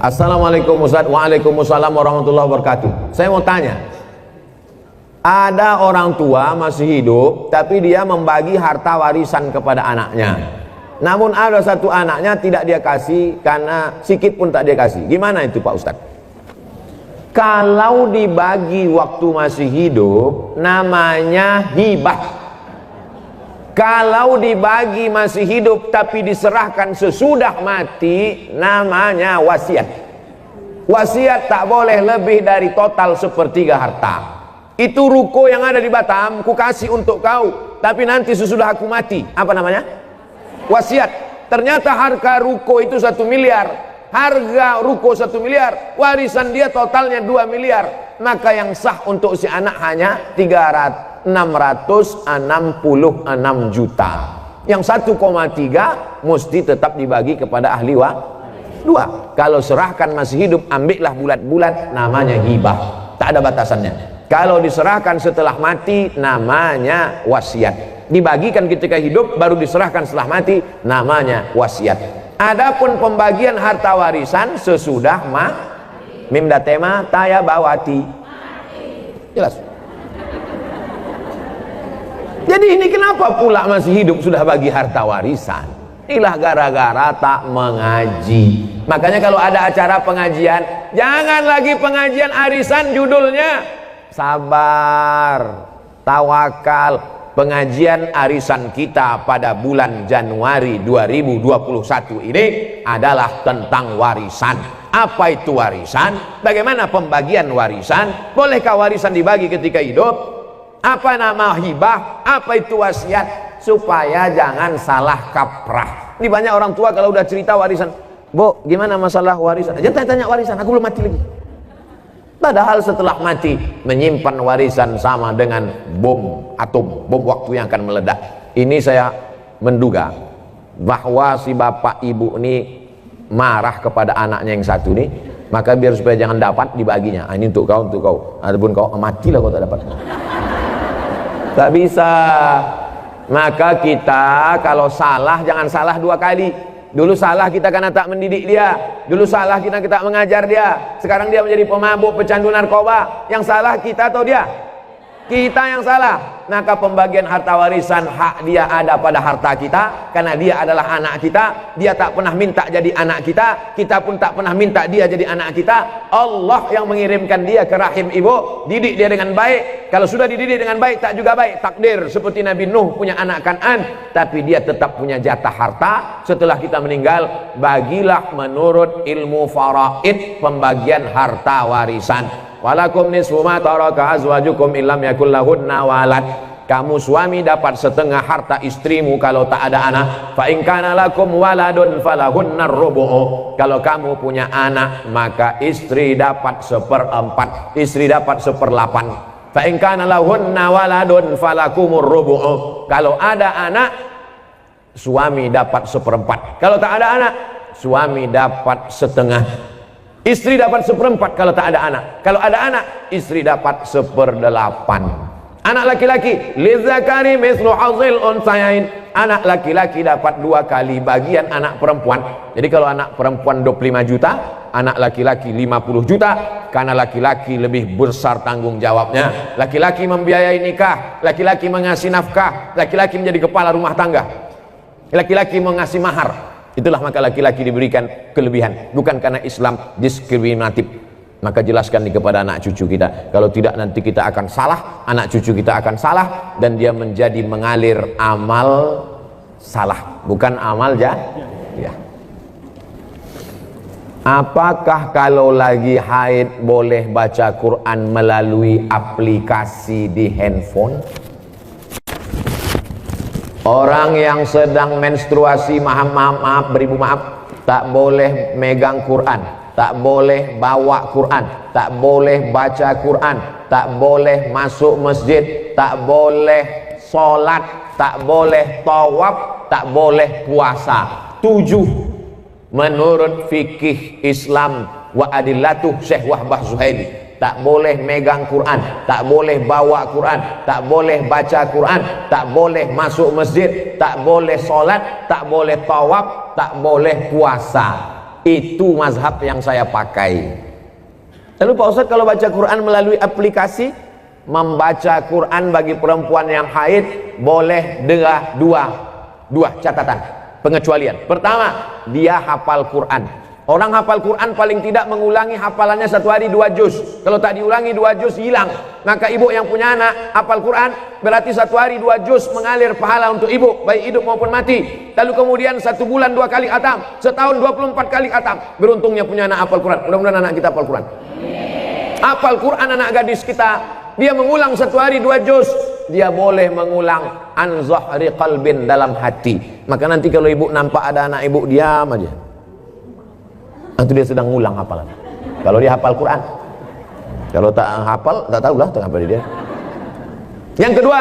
Assalamualaikum Ustaz. Waalaikumsalam warahmatullahi wabarakatuh. Saya mau tanya, ada orang tua masih hidup tapi dia membagi harta warisan kepada anaknya, namun ada satu anaknya tidak dia kasih karena sikit pun tak dia kasih. Gimana itu Pak Ustaz? Kalau dibagi waktu masih hidup namanya hibah. Kalau dibagi masih hidup tapi diserahkan sesudah mati namanya wasiat. Wasiat tak boleh lebih dari total sepertiga harta. Itu ruko yang ada di Batam, ku kasih untuk kau, tapi nanti sesudah aku mati, apa namanya? Wasiat. Ternyata harga ruko itu 1 miliar. Harga ruko 1 miliar, warisan dia totalnya 2 miliar. Maka yang sah untuk si anak hanya 666 juta. Yang 1,3 mesti tetap dibagi kepada ahli dua. Kalau serahkan masih hidup, ambillah bulat-bulat, namanya hibah, tak ada batasannya. Kalau diserahkan setelah mati namanya wasiat. Dibagikan ketika hidup baru diserahkan setelah mati namanya wasiat. Adapun pembagian harta warisan sesudah mimda tema taya bawati. Jelas. Jadi ini kenapa pula masih hidup sudah bagi harta warisan? Inilah gara-gara tak mengaji. Makanya kalau ada acara pengajian, jangan lagi pengajian arisan judulnya. Sabar, tawakal. Pengajian arisan kita pada bulan Januari 2021 ini adalah tentang warisan. Apa itu warisan? Bagaimana pembagian warisan? Bolehkah warisan dibagi ketika hidup? Apa nama hibah? Apa itu wasiat? Supaya jangan salah kaprah. Ini banyak orang tua kalau udah cerita warisan, Bu, gimana masalah warisan? Jangan tanya warisan, aku belum mati lagi. Padahal setelah mati menyimpan warisan sama dengan bom atom, bom waktu yang akan meledak. Ini saya menduga bahwa si bapak ibu ini marah kepada anaknya yang satu ini, maka biar supaya jangan dapat dibaginya. Ini untuk kau, untuk kau. Adapun kau matilah kau tak dapat. Tak bisa. Maka kita kalau salah jangan salah 2 kali. Dulu salah kita karena tak mendidik dia. Dulu salah kita tak mengajar dia. Sekarang dia menjadi pemabuk, pecandu narkoba. Yang salah kita atau dia? Kita yang salah. Maka pembagian harta warisan hak dia ada pada harta kita, karena dia adalah anak kita. Dia tak pernah minta jadi anak kita pun tak pernah minta dia jadi anak kita. Allah yang mengirimkan dia ke rahim ibu. Didik dia dengan baik. Kalau sudah dididik dengan baik tak juga baik. Takdir seperti Nabi Nuh punya anak Kan'an, tapi dia tetap punya jatah harta setelah kita meninggal. Bagilah menurut ilmu faraid pembagian harta warisan. Walakum nisfu ma taraka azwajukum illam yakul lahunna walad. Kamu suami dapat setengah harta istrimu kalau tak ada anak. Fa in kana lakum waladun falahunnar rubu'u. Kalau kamu punya anak maka istri dapat 1/4, istri dapat 1/8. Fa in kana lahunna waladun falakumur rubu'u. Kalau ada anak suami dapat 1/4. Kalau tak ada anak suami dapat setengah. Istri dapat 1/4 kalau tak ada anak. Kalau ada anak, istri dapat 1/8. Anak laki-laki, lizakari mislu hazil unsayain. Anak laki-laki dapat 2 kali bagian anak perempuan. Jadi kalau anak perempuan 25 juta, anak laki-laki 50 juta. Karena laki-laki lebih besar tanggung jawabnya. Laki-laki membiayai nikah, laki-laki mengasih nafkah, laki-laki menjadi kepala rumah tangga, laki-laki mengasih mahar. Itulah maka laki-laki diberikan kelebihan, bukan karena Islam diskriminatif. Maka jelaskan kepada anak cucu kita, kalau tidak nanti kita akan salah, anak cucu kita akan salah, dan dia menjadi mengalir amal salah, bukan amal ya. Apakah kalau lagi haid boleh baca Quran melalui aplikasi di handphone? Orang yang sedang menstruasi, maaf, beribu maaf, tak boleh megang Quran, tak boleh bawa Quran, tak boleh baca Quran, tak boleh masuk masjid, tak boleh sholat, tak boleh tawaf, tak boleh puasa. 7 menurut fikih Islam wa adillatuh Syekh Wahbah Zuhaili. Tak boleh megang Quran, tak boleh bawa Quran, tak boleh baca Quran, tak boleh masuk masjid, tak boleh sholat, tak boleh tawaf, tak boleh puasa. Itu mazhab yang saya pakai. Lalu Pak Ustadz, kalau baca Quran melalui aplikasi, membaca Quran bagi perempuan yang haid boleh dengan dua catatan pengecualian. Pertama, dia hafal Quran. Orang hafal Quran paling tidak mengulangi hafalannya satu hari 2 juz. Kalau tak diulangi 2 juz hilang. Maka ibu yang punya anak hafal Quran, berarti satu hari 2 juz mengalir pahala untuk ibu, baik hidup maupun mati. Lalu kemudian 1 bulan 2 kali khatam, setahun 24 kali khatam. Beruntungnya punya anak hafal Quran. Mudah-mudahan anak kita hafal Quran. Hafal Quran anak gadis kita, dia mengulang satu hari 2 juz, dia boleh mengulang an zahri qalbin, dalam hati. Maka nanti kalau ibu nampak ada anak ibu, diam aja. Itu dia sedang ngulang hafalan. Kalau dia hafal Quran. Kalau tak hafal, tak tahulah apa dia. Yang kedua,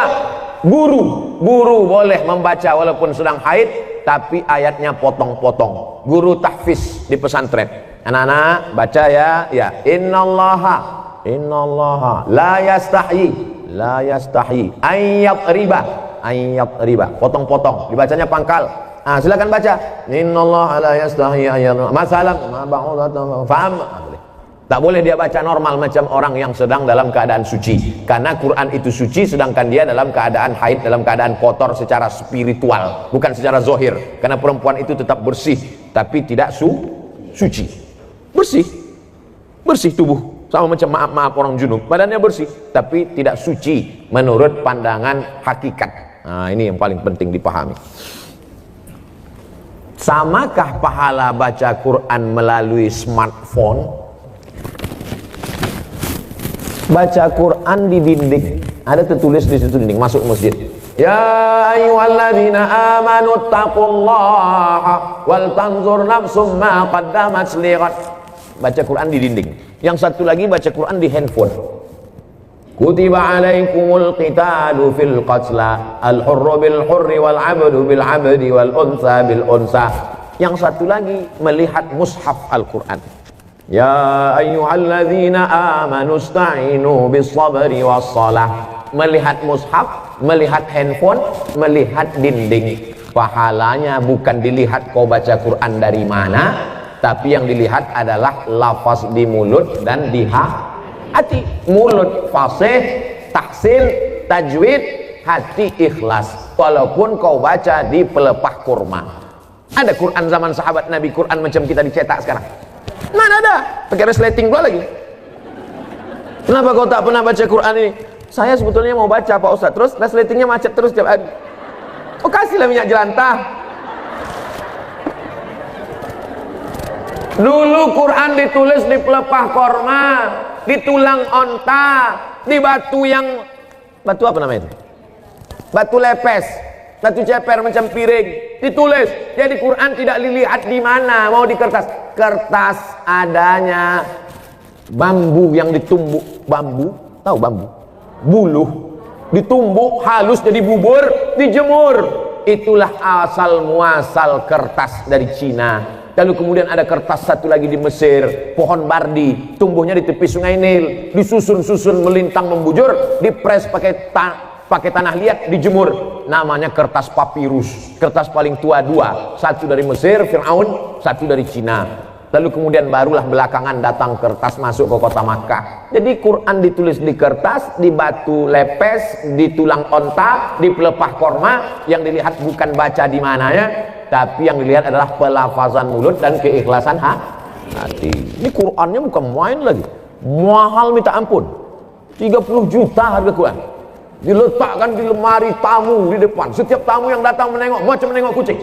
guru boleh membaca walaupun sedang haid, tapi ayatnya potong-potong. Guru tahfiz di pesantren. Anak-anak baca ya, innallaha la yastahi ayyat riba, potong-potong, dibacanya pangkal. Silakan baca. Innallaha la yastahi ayyat masalam ma ba'udatan faham. Tak boleh dia baca normal macam orang yang sedang dalam keadaan suci, karena Quran itu suci sedangkan dia dalam keadaan haid, dalam keadaan kotor secara spiritual, bukan secara zohir. Karena perempuan itu tetap bersih tapi tidak suci. Bersih tubuh, sama macam maaf orang junub, badannya bersih tapi tidak suci menurut pandangan hakikat. Ini yang paling penting dipahami. Samakah pahala baca Quran melalui smartphone? Baca Quran di dinding, ada tertulis di situ dinding, masuk masjid. Ya ayyuhalladzina amanu taqullaha wal tanzur nafsum ma qaddamat lighad. Baca Quran di dinding. Yang satu lagi baca Quran di handphone. Kutiba alaikumul qitalu fil qatla al-hurru bil hurri wal 'abdu bil 'abdi wal unsa bil unsa. Yang satu lagi melihat mushaf Al-Quran. Ya ayyuhalladzina amanu ista'inu bis sabri was shalah. Melihat mushaf, melihat handphone, melihat dinding. Pahalanya bukan dilihat kau baca Quran dari mana, tapi yang dilihat adalah lafaz di mulut dan di hati. Mulut fasih, tahsin, tajwid, hati ikhlas. Walaupun kau baca di pelepah kurma. Ada Quran zaman sahabat Nabi, Quran macam kita dicetak sekarang? Mana ada? Pakai resleting pula lagi. Kenapa kau tak pernah baca Quran ini? Saya sebetulnya mau baca Pak Ustaz, terus resletingnya macet terus tiap hari. Oh, kasihlah minyak jelantah. Dulu Quran ditulis di pelepah korma, di tulang onta, di batu apa namanya itu? Batu lepes, batu ceper macam piring, ditulis. Jadi Quran tidak dilihat di mana, mau di kertas. Kertas adanya bambu yang ditumbuk, bambu, tahu bambu? Buluh, ditumbuk halus jadi bubur, dijemur. Itulah asal muasal kertas dari Cina. Lalu kemudian ada kertas satu lagi di Mesir, pohon bardi, tumbuhnya di tepi sungai Nil, disusun-susun melintang membujur, dipres pakai tanah liat, dijemur. Namanya kertas papirus. Kertas paling tua dua, satu dari Mesir, Fir'aun, satu dari Cina. Lalu kemudian barulah belakangan datang kertas masuk ke kota Makkah. Jadi Quran ditulis di kertas, di batu lepes, di tulang onta, di pelepah korma. Yang dilihat bukan baca di mananya, tapi yang dilihat adalah pelafazan mulut dan keikhlasan hati. Ini Qurannya bukan main lagi, mahal minta ampun. 30 juta harga Quran. Diletakkan di lemari tamu di depan. Setiap tamu yang datang menengok, macam menengok kucing.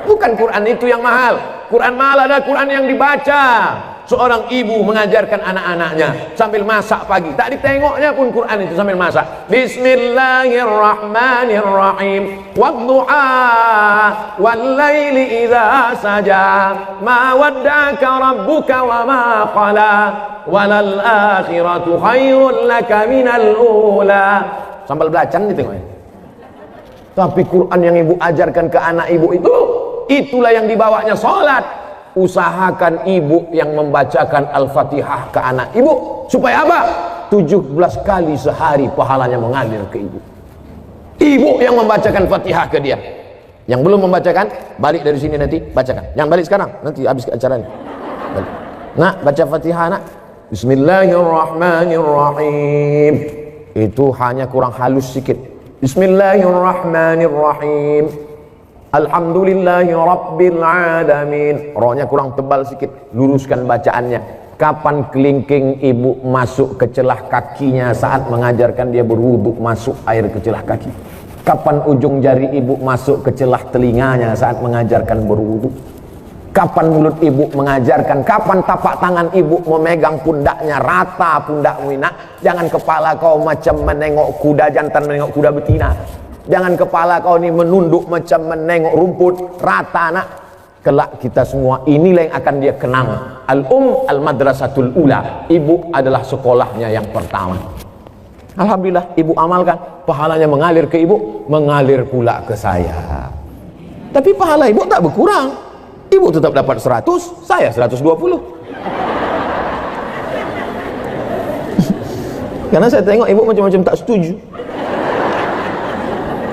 Bukan Quran itu yang mahal. Quran mahal adalah Quran yang dibaca. Seorang ibu mengajarkan anak-anaknya sambil masak pagi, tak ditengoknya pun Quran itu sambil masak. Bismillahirrahmanirrahim. Wadduha wallaili idza saja. Ma wadda'aka rabbuka wa ma qala. Walal akhiratu khairul laka minal ula. Sambil belajar ditengoknya. Tapi Quran yang ibu ajarkan ke anak ibu itu, itulah yang dibawanya sholat. Usahakan ibu yang membacakan Al-Fatihah ke anak ibu, supaya apa? 17 kali sehari pahalanya mengalir ke ibu. Ibu yang membacakan Fatihah ke dia. Yang belum membacakan, balik dari sini nanti bacakan. Yang balik sekarang, nanti habis acaranya. Balik. Nak, baca Fatihah nak. Bismillahirrahmanirrahim. Itu hanya kurang halus sedikit. Bismillahirrahmanirrahim. Alhamdulillahi rabbil alamin. Rohnya kurang tebal sedikit. Luruskan bacaannya. Kapan kelingking ibu masuk ke celah kakinya saat mengajarkan dia berwudu, masuk air ke celah kaki? Kapan ujung jari ibu masuk ke celah telinganya saat mengajarkan berwudu? Kapan mulut ibu mengajarkan? Kapan tapak tangan ibu memegang pundaknya? Rata pundakmu nak. Jangan kepala kau macam menengok kuda jantan, menengok kuda betina. Jangan kepala kau ni menunduk macam menengok rumput. Rata nak. Kelak kita semua inilah yang akan dia kenang. Al-madrasatul ula. Ibu adalah sekolahnya yang pertama. Alhamdulillah ibu amalkan, pahalanya mengalir ke ibu, mengalir pula ke saya. Tapi pahala ibu tak berkurang. Ibu tetap dapat 100, saya 120. Karena saya tengok ibu macam-macam tak setuju.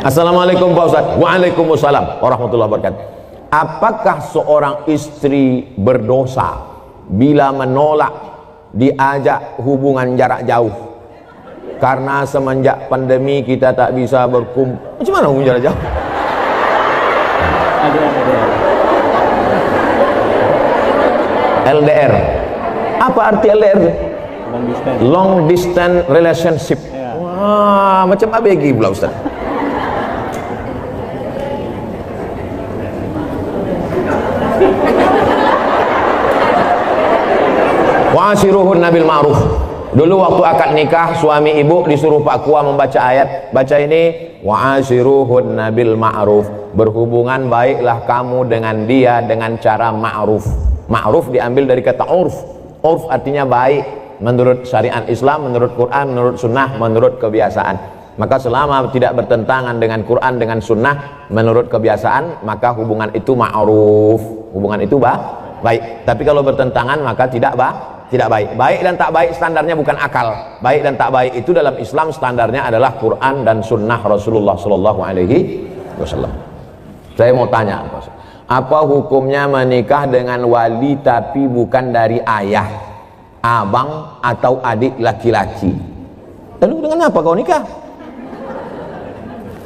Assalamualaikum Pak Ustaz. Waalaikumsalam warahmatullahi wabarakatuh. Apakah seorang istri berdosa bila menolak diajak hubungan jarak jauh? Karena semenjak pandemi kita tak bisa berkumpul. Macam mana hubungan jarak jauh? LDR. Apa arti LDR? Long distance relationship. Wah, macam ABG pula Ustaz. Wa'ashiruhun nabil ma'ruf. Dulu waktu akad nikah, suami ibu disuruh Pak Kua membaca ayat. Baca ini, wa'ashiruhun nabil ma'ruf. Berhubungan baiklah kamu dengan dia dengan cara ma'ruf. Ma'ruf diambil dari kata urf. Urf artinya baik menurut syariat Islam, menurut Quran, menurut sunnah, menurut kebiasaan. Maka selama tidak bertentangan dengan Quran, dengan sunnah, menurut kebiasaan, maka hubungan itu ma'ruf. Hubungan itu baik. Tapi kalau bertentangan maka tidak baik. Baik dan tak baik standarnya bukan akal. Baik dan tak baik itu dalam Islam standarnya adalah Quran dan sunnah Rasulullah Sallallahu Alaihi Wasallam. Saya mau tanya, apa hukumnya menikah dengan wali tapi bukan dari ayah, abang atau adik laki-laki? Lalu dengan apa kau nikah?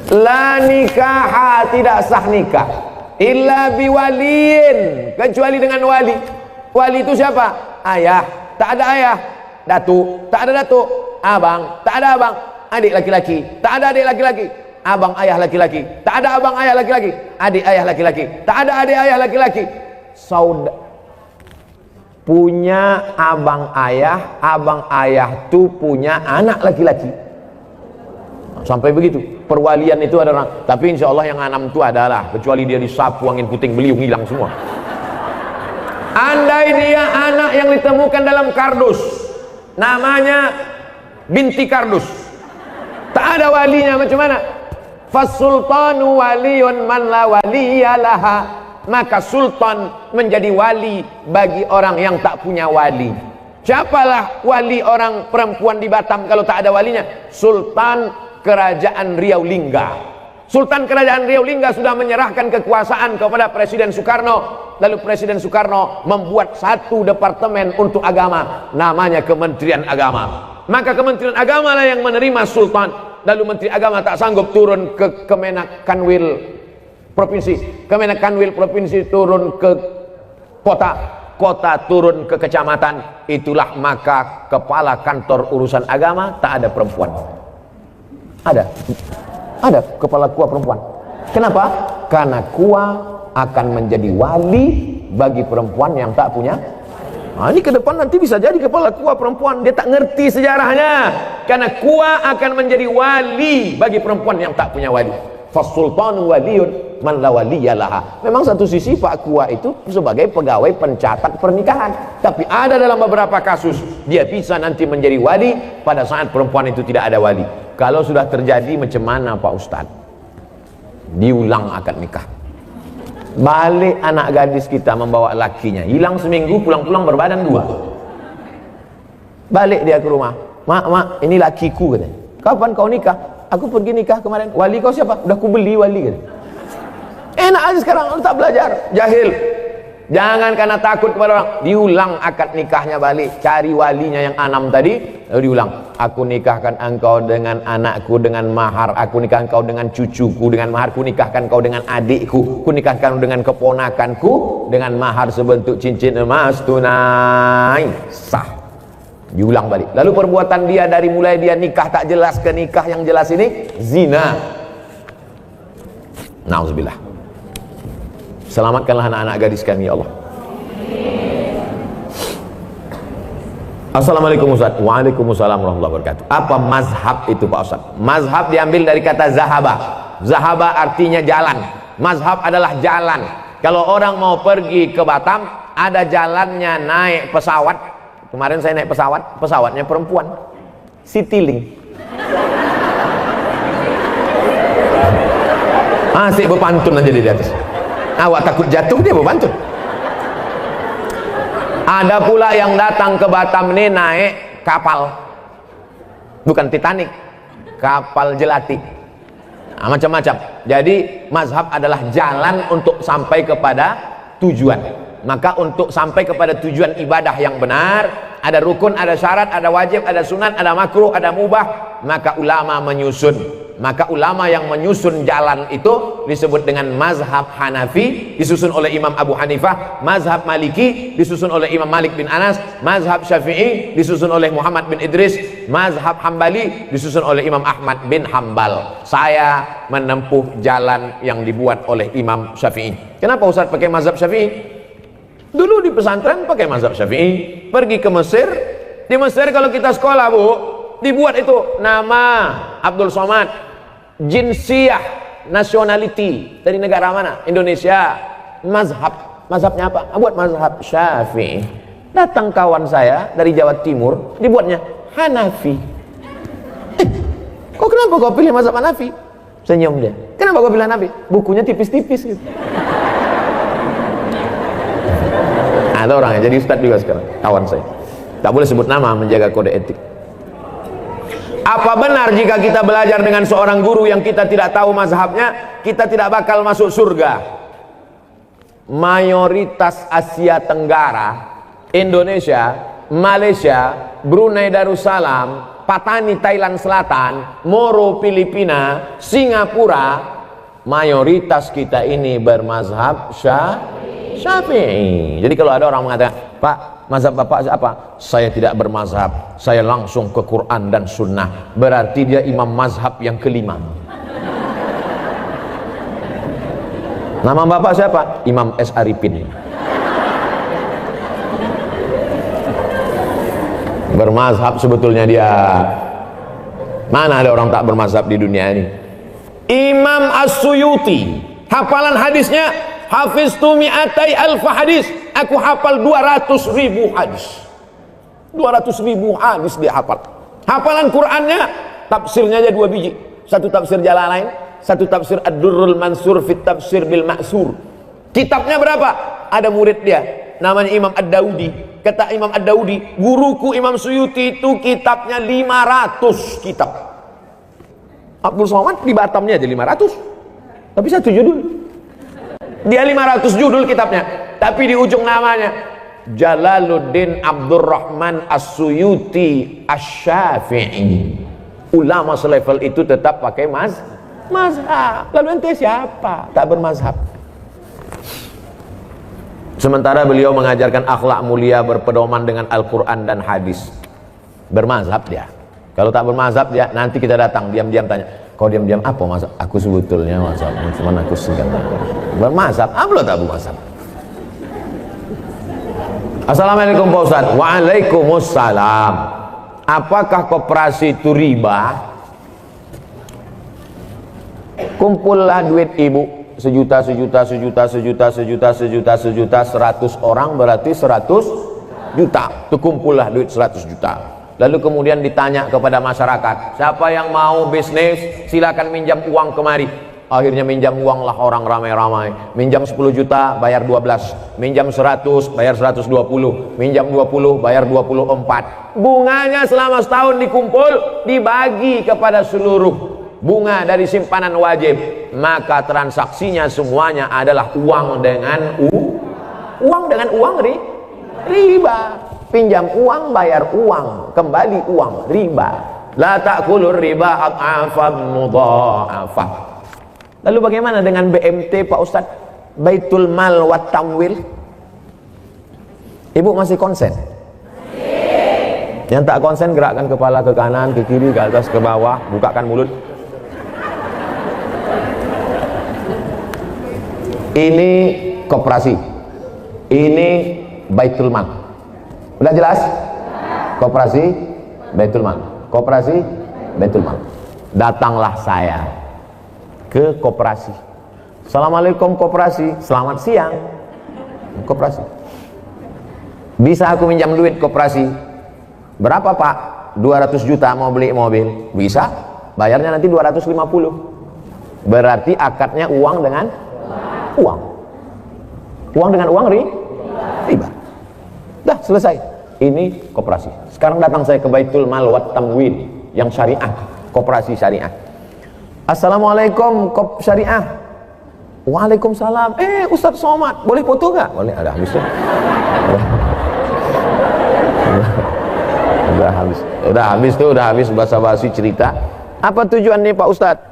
La nikaha, tidak sah nikah illa biwaliin, kecuali dengan wali. Wali itu siapa? Ayah, tak ada ayah. Datuk, tak ada datuk. Abang, tak ada abang. Adik laki-laki, tak ada adik laki-laki. Abang ayah laki-laki, tak ada abang ayah laki-laki. Adik ayah laki-laki, tak ada adik ayah laki-laki. Punya abang ayah tu punya anak laki-laki. Sampai begitu. Perwalian itu ada orang. Tapi insya Allah yang 6 itu adalah, kecuali dia disapu angin puting beliung hilang semua. Andai dia anak yang ditemukan dalam kardus, namanya binti kardus, tak ada walinya, macam mana? Fasultanu waliyun man la waliyalaha. Maka sultan menjadi wali bagi orang yang tak punya wali. Siapalah wali orang perempuan di Batam kalau tak ada walinya? Sultan Kerajaan Riau Lingga. Sultan Kerajaan Riau Lingga sudah menyerahkan kekuasaan kepada Presiden Soekarno. Lalu Presiden Soekarno membuat satu departemen untuk agama, namanya Kementerian Agama. Maka Kementerian Agama lah yang menerima sultan. Lalu Menteri Agama tak sanggup turun ke Kemenak Kanwil Provinsi, Kemenak Kanwil Provinsi turun ke kota, kota turun ke kecamatan. Itulah maka kepala kantor urusan agama tak ada perempuan. Ada kepala KUA perempuan. Kenapa? Karena KUA akan menjadi wali bagi perempuan yang tak punya. Nah, ini ke depan nanti bisa jadi kepala KUA perempuan, dia tak ngerti sejarahnya. Karena KUA akan menjadi wali bagi perempuan yang tak punya wali. Fasultanu waliyun man la waliyalaha. Memang satu sisi Pak KUA itu sebagai pegawai pencatat pernikahan, tapi ada dalam beberapa kasus dia bisa nanti menjadi wali pada saat perempuan itu tidak ada wali. Kalau sudah terjadi macam mana Pak Ustadz? Diulang akad nikah. Balik anak gadis kita membawa lakinya, hilang seminggu, pulang-pulang berbadan 2. Balik dia ke rumah, mak, ini lakiku katanya. Kapan kau nikah? Aku pergi nikah kemarin. Wali kau siapa? Udah ku beli wali katanya. Enak aja sekarang, lu tak belajar, jahil. Jangan karena takut kepada orang, diulang akad nikahnya balik, cari walinya yang 6 tadi, lalu diulang. Aku nikahkan engkau dengan anakku dengan mahar, aku nikahkan engkau dengan cucuku dengan mahar, ku nikahkan engkau dengan adikku, ku nikahkan dengan keponakanku dengan mahar sebentuk cincin emas tunai. Sah. Diulang balik. Lalu perbuatan dia dari mulai dia nikah tak jelas ke nikah yang jelas ini zina. Nauzubillah. Selamatkanlah anak-anak gadis kami ya Allah. Assalamualaikum Ustaz. Waalaikumsalam warahmatullahi wabarakatuh. Apa mazhab itu Pak Ustaz? Mazhab diambil dari kata zahaba. Zahaba artinya jalan. Mazhab adalah jalan. Kalau orang mau pergi ke Batam, ada jalannya naik pesawat. Kemarin saya naik pesawat, pesawatnya perempuan, Citylink. Asik berpantun aja di atas. Awak takut jatuh, dia berpantun. Ada pula yang datang ke Batam ini naik kapal, bukan Titanic, kapal jelati. Macam-macam. Jadi mazhab adalah jalan untuk sampai kepada tujuan. Maka untuk sampai kepada tujuan ibadah yang benar, ada rukun, ada syarat, ada wajib, ada sunat, ada makruh, ada mubah, maka ulama menyusun. Maka ulama yang menyusun jalan itu disebut dengan mazhab Hanafi, disusun oleh Imam Abu Hanifah, mazhab Maliki disusun oleh Imam Malik bin Anas, mazhab Syafi'i disusun oleh Muhammad bin Idris, mazhab Hambali disusun oleh Imam Ahmad bin Hambal. Saya menempuh jalan yang dibuat oleh Imam Syafi'i. Kenapa Ustaz pakai mazhab Syafi'i? Dulu di pesantren pakai mazhab Syafi'i. Pergi ke Mesir, di Mesir kalau kita sekolah Bu, dibuat itu nama Abdul Somad, jinsiyah, nationality, dari negara mana? Indonesia. Mazhabnya apa? Buat mazhab Syafi'i. Datang kawan saya dari Jawa Timur, dibuatnya Hanafi. Kok kenapa kau pilih mazhab Hanafi? Senyum dia. Kenapa kau pilih Hanafi? Bukunya tipis-tipis gitu. Ada orang yang jadi ustadz juga sekarang, kawan saya. Tak boleh sebut nama, menjaga kode etik. Apa benar jika kita belajar dengan seorang guru yang kita tidak tahu mazhabnya, kita tidak bakal masuk surga? Mayoritas Asia Tenggara, Indonesia, Malaysia, Brunei Darussalam, Patani Thailand Selatan, Moro Filipina, Singapura, mayoritas kita ini bermazhab Syafi'i. Jadi kalau ada orang mengatakan, Pak, mazhab Bapak apa? Saya tidak bermazhab, saya langsung ke Quran dan Sunnah. Berarti dia imam mazhab yang kelima. Nama Bapak siapa? Imam S. Arifin. Bermazhab sebetulnya dia. Mana ada orang tak bermazhab di dunia ini? Imam As-Suyuti, hafalan hadisnya, hafiztu mi'atai alfa hadis. Aku hafal 200.000 hadis. 200.000 hadis dia hafal. Hafalan Qur'annya, tafsirnya aja 2 biji. Satu tafsir Jalalain, satu tafsir Ad-Durrul Mansur fit Tafsir bil Ma'sur. Kitabnya berapa? Ada murid dia, namanya Imam Ad-Daudi. Kata Imam Ad-Daudi, guruku Imam Suyuti itu kitabnya 500 kitab. Abdul Somad di Batamnya aja 500. Tapi satu judul. Dia 500 judul kitabnya, tapi di ujung namanya Jalaluddin Abdurrahman As-Suyuti Asy-Syafi'i. Ulama selevel itu tetap pakai mazhab. Lalu ente siapa? Tak bermazhab. Sementara beliau mengajarkan akhlak mulia berpedoman dengan Al-Quran dan hadis. Bermazhab dia. Kalau tak bermazhab dia, nanti kita datang diam-diam tanya, kau diam-diam apa mazhab? Aku sebetulnya mazhab, cuman aku segan. Bermazhab, apa tak bermazhab? Assalamualaikum Pak Ustaz. Waalaikumsalam. Apakah koperasi itu riba? Kumpullah duit ibu, sejuta, 100 orang berarti 100 juta. Itu kumpullah duit 100 juta. Lalu kemudian ditanya kepada masyarakat, siapa yang mau bisnis silakan minjam uang kemari. Akhirnya minjam uang lah orang ramai-ramai. Minjam 10 juta bayar 12, minjam 100 bayar 120, minjam 20 bayar 24. Bunganya selama setahun dikumpul dibagi kepada seluruh bunga dari simpanan wajib, maka transaksinya semuanya adalah uang dengan uang riba. Pinjam uang, bayar uang, kembali uang, riba. La ta'kulur riba ad'afan mudha'afah. Lalu bagaimana dengan BMT Pak Ustadz? Baitul Mal wa Tamwil? Ibu masih konsen? Yang tak konsen gerakkan kepala ke kanan, ke kiri, ke atas, ke bawah, bukakan mulut. Ini koperasi, ini Baitul Mal. Udah jelas? Koperasi, Baitul Mal. Koperasi, Baitul Mal. Datanglah saya ke koperasi. Assalamualaikum koperasi, selamat siang. Koperasi. Bisa aku minjam duit koperasi? Berapa Pak? 200 juta mau beli mobil. Bisa? Bayarnya nanti 250. Berarti akadnya uang dengan uang. Uang dengan uang riba. Dah selesai. Ini koperasi. Sekarang datang saya ke Baitul Mal wa Tamwil yang syariah, koperasi syariah. Assalamualaikum kop syariah. Waalaikumsalam. Ustadz Somad, boleh foto nggak? Boleh. Ada habis tuh. Udah habis basa-basi cerita. Apa tujuan nih Pak Ustadz?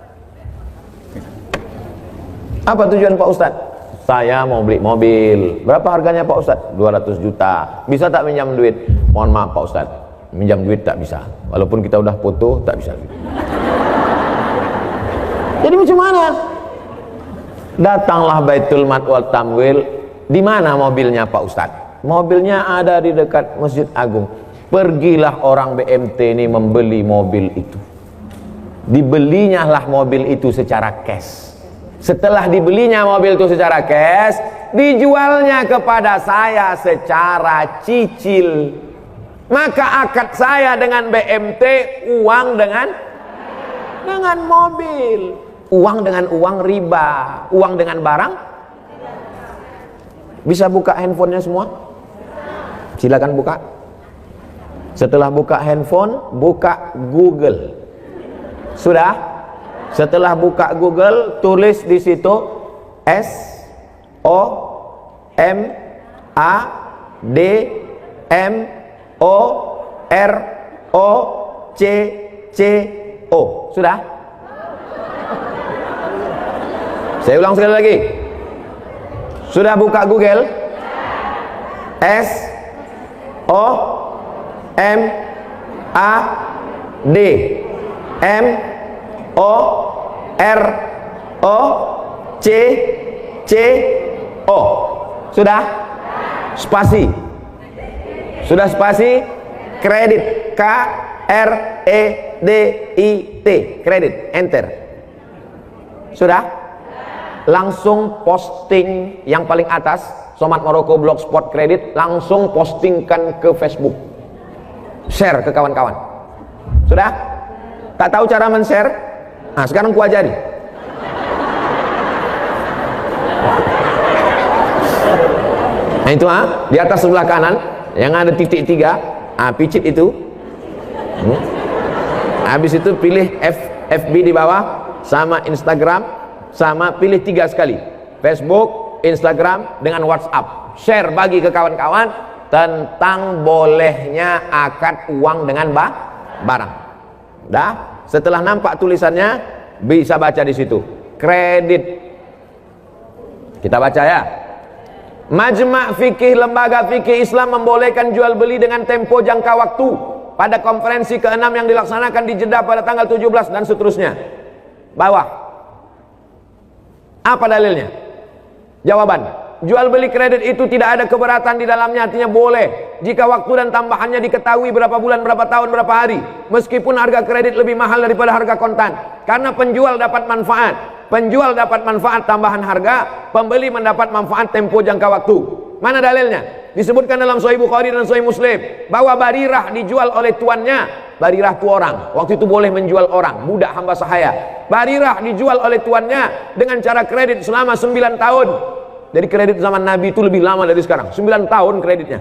Apa tujuan Pak Ustadz? Saya mau beli mobil. Berapa harganya Pak Ustadz? 200 juta. Bisa tak minjam duit? Mohon maaf Pak Ustadz, minjam duit tak bisa. Walaupun kita udah foto, tak bisa. Jadi macam mana? Datanglah Baitul Mal wal Tamwil. Di mana mobilnya Pak Ustadz? Mobilnya ada di dekat Masjid Agung. Pergilah orang BMT ini membeli mobil itu. Dibelinya lah mobil itu secara cash. Setelah dibelinya mobil itu secara cash, dijualnya kepada saya secara cicil. Maka akad saya dengan BMT uang dengan mobil, uang dengan uang riba, uang dengan barang. Bisa buka handphonenya semua? Silakan buka. Setelah buka handphone, buka Google. Sudah? Setelah buka Google, tulis di situ SOMADMOROCCO. Sudah? Saya ulang sekali lagi. Sudah buka Google? SOMADMOROCCO. Sudah? Spasi. Sudah spasi? Kredit. KREDIT. Kredit. Enter. Sudah? Langsung posting yang paling atas, Somad Maroko Blogspot Kredit, langsung postingkan ke Facebook. Share ke kawan-kawan. Sudah? Tak tahu cara men-share? Nah, sekarang ku ajari. Nah itu di atas sebelah kanan yang ada titik 3, picit itu. Habis itu pilih FB di bawah, sama Instagram, sama pilih 3 sekali. Facebook, Instagram dengan WhatsApp. Share, bagi ke kawan-kawan tentang bolehnya akad uang dengan barang. Dah, setelah nampak tulisannya bisa baca di situ. Kredit. Kita baca ya. Majma' Fikih Lembaga Fikih Islam membolehkan jual beli dengan tempo jangka waktu pada konferensi ke-6 yang dilaksanakan di Jeddah pada tanggal 17 dan seterusnya. Bawah. Apa dalilnya? Jawaban, jual beli kredit itu tidak ada keberatan di dalamnya, artinya boleh jika waktu dan tambahannya diketahui berapa bulan, berapa tahun, berapa hari, meskipun harga kredit lebih mahal daripada harga kontan, karena penjual dapat manfaat. Penjual dapat manfaat tambahan harga, pembeli mendapat manfaat tempo jangka waktu. Mana dalilnya? Disebutkan dalam Sahih Bukhari dan Sahih Muslim bahwa Barirah dijual oleh tuannya. Barirah itu orang, waktu itu boleh menjual orang, budak hamba sahaya. Barirah dijual oleh tuannya dengan cara kredit selama 9 tahun. Jadi kredit zaman Nabi itu lebih lama dari sekarang. 9 tahun kreditnya.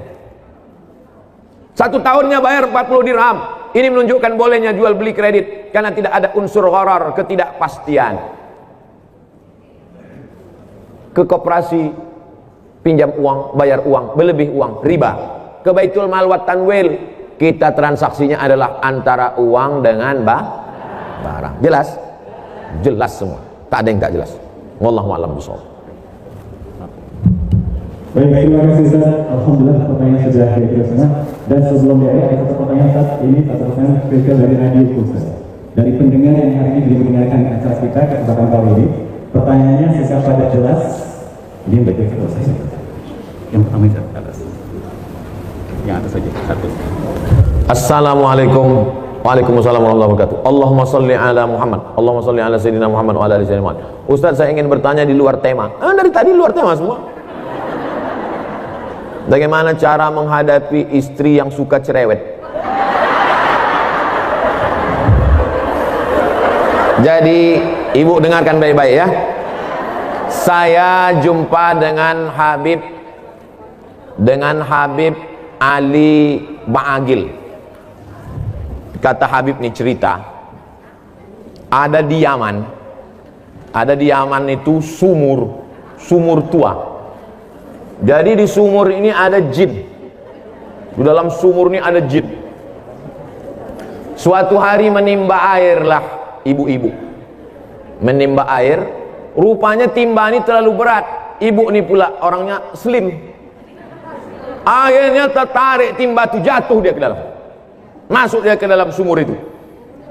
1 tahunnya bayar 40 dirham. Ini menunjukkan bolehnya jual beli kredit. karena tidak ada unsur gharar, ketidakpastian. Ke koperasi pinjam uang, bayar uang, berlebih uang, riba. Ke Baitul Mal wa Tanwil, kita transaksinya adalah antara uang dengan barang. Jelas? Jelas semua. Tak ada yang tak jelas. Wallahu a'lam bishawab. Baik, terima kasih Ustaz. Alhamdulillah pertanyaan sudah kira-kira setengah. Dan sebelum diakhiri ada satu pertanyaan Ustaz. Ini pertanyaan spesial dari radio Ustaz. Dari pendengar yang hari ini belum mendengarkan acara kita kesempatan kali ini. Pertanyaannya singkat padat jelas. Ini baik-baik kalau saya. Yang pertama itu atas. Yang atas saja satu. Assalamualaikum. Waalaikumsalam warahmatullahi wabarakatuh. Allahumma salli ala Muhammad. Allahumma salli ala Sayyidina Muhammad wa ala ali Sayyidina Muhammad. Ustaz, saya ingin bertanya di luar tema. Dari tadi luar tema semua. Bagaimana cara menghadapi istri yang suka cerewet? Jadi ibu dengarkan baik-baik ya. Saya jumpa dengan Habib Ali Ba'agil. Kata Habib nih cerita, ada di Yaman itu sumur tua. Jadi di sumur ini ada jin. Di dalam sumur ini ada jin. Suatu hari menimba air lah ibu-ibu. Menimba air, rupanya timba ini terlalu berat. Ibu ini pula orangnya slim. Akhirnya tertarik timba itu, jatuh dia ke dalam. Masuk dia ke dalam sumur itu.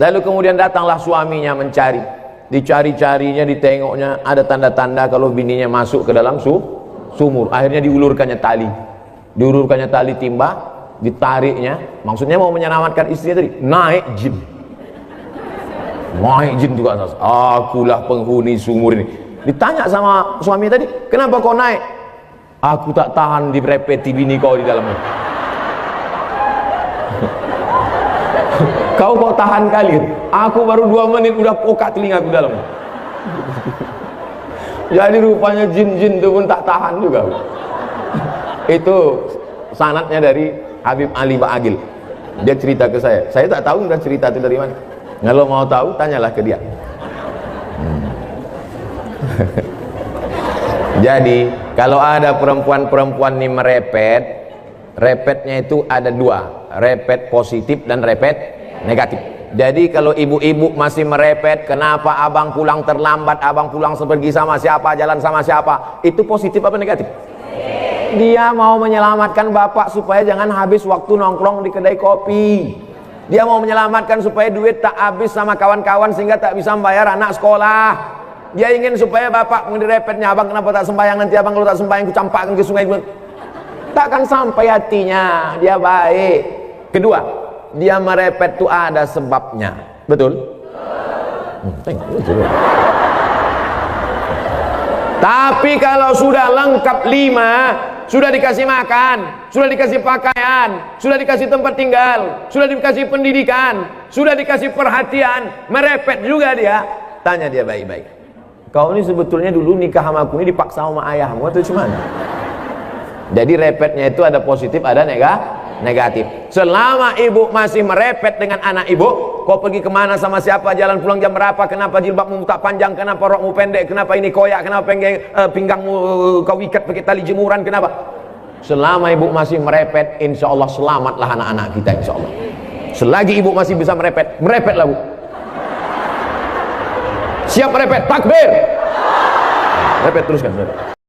Lalu kemudian datanglah suaminya mencari. Dicari-carinya, ditengoknya, ada tanda-tanda kalau bininya masuk ke dalam sumur. Akhirnya diulurkannya tali timba, ditariknya, maksudnya mau menyelamatkan istrinya tadi. Naik jin juga. Akulah penghuni sumur ini. Ditanya sama suami tadi, kenapa kau naik? Aku tak tahan direpeti bini kau di dalamnya. Kau tahan kali. Aku baru 2 menit udah pokak telingaku dalamnya. Jadi rupanya jin-jin itu pun tak tahan juga. Itu sanadnya dari Habib Ali Ba'agil. Dia cerita ke saya. Saya tak tahu udah cerita itu dari mana. Kalau mau tahu tanyalah ke dia. Jadi kalau ada perempuan-perempuan ini repetnya itu ada 2, repet positif dan repet negatif. Jadi kalau ibu-ibu masih merepet, kenapa abang pulang terlambat, abang pulang pergi sama siapa, jalan sama siapa, itu positif apa negatif? Dia mau menyelamatkan bapak supaya jangan habis waktu nongkrong di kedai kopi. Dia mau menyelamatkan supaya duit tak habis sama kawan-kawan sehingga tak bisa membayar anak sekolah. Dia ingin supaya bapak mendirepetnya, abang kenapa tak sembahyang, nanti abang kalau tak sembahyang ku campakkan ke sungai. Takkan sampai hatinya. Dia baik. Kedua, dia merepet itu ada sebabnya. Betul? Tapi kalau sudah lengkap 5, sudah dikasih makan, sudah dikasih pakaian, sudah dikasih tempat tinggal, sudah dikasih pendidikan, sudah dikasih perhatian, merepet juga dia. Tanya dia baik-baik, kau ini sebetulnya dulu nikah sama aku ini dipaksa sama ayahmu atau cuman? Jadi repetnya itu ada positif, ada negatif. Selama ibu masih merepet dengan anak ibu, kau pergi kemana sama siapa, jalan pulang jam berapa, kenapa jilbabmu tak panjang, kenapa rokmu pendek, kenapa ini koyak, kenapa pinggangmu kau ikat pakai tali jemuran, kenapa? Selama ibu masih merepet, insya Allah selamatlah anak-anak kita, insya Allah. Selagi ibu masih bisa merepet, merepetlah bu. Siap merepet, takbir. Repet teruskan.